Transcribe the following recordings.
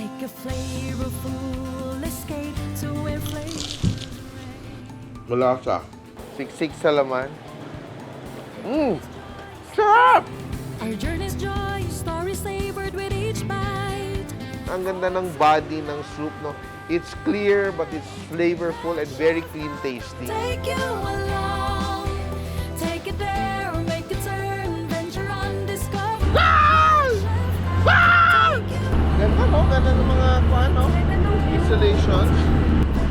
Take a flavorful escape to inflate. Malasa. Siksik sa laman. Sarap! Our journey's joy, stories savored with each bite. Ang ganda ng body ng soup, no? It's clear, but it's flavorful and very clean tasting. Take you along, take it there, or make a turn, venture on discovery. Ganda, no? Ganda ng mga, installations.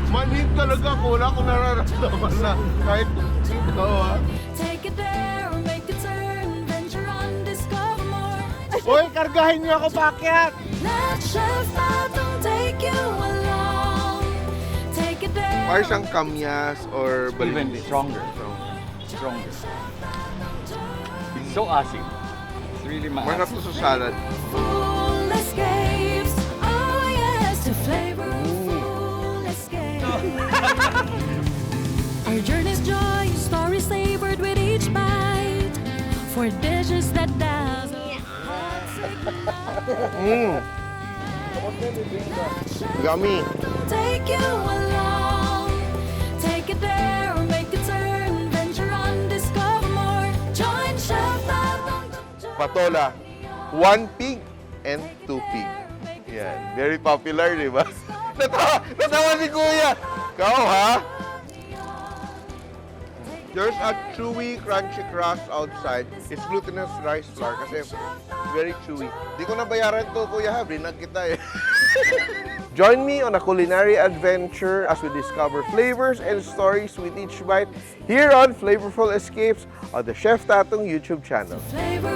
Manhid talaga ko. Wala akong nararamdaman na kahit ikaw, ha? Take it there, or make a turn, venture on discover more. Hoy, kargahin niyo ako paakyat! Let Chef Tatung take you along, take it there. Or siyang kamyas or Even balimbing. stronger. Stronger. It's so acidic. It's really Masarap maacid. to sa salad. Full escapes, oh yes, to flavorful escape. Our journey's joy, stories savored with each bite, for dishes that dazzle. Yummy. Take you along, take it there, or make a turn, venture on, discover more. Join Chef Tatung. Patola. 1 pig and 2 pig. Yan. Very popular, di ba? Natawa si Kuya. Ikaw, ha? There's a chewy, crunchy crust outside. It's glutinous rice flour kasi very chewy. Di ko nabayaran to, Kuya, ha? Brinag kita, eh. Join me on a culinary adventure as we discover flavors and stories with each bite here on Flavorful Escapes on the Chef Tatung YouTube channel. Flavor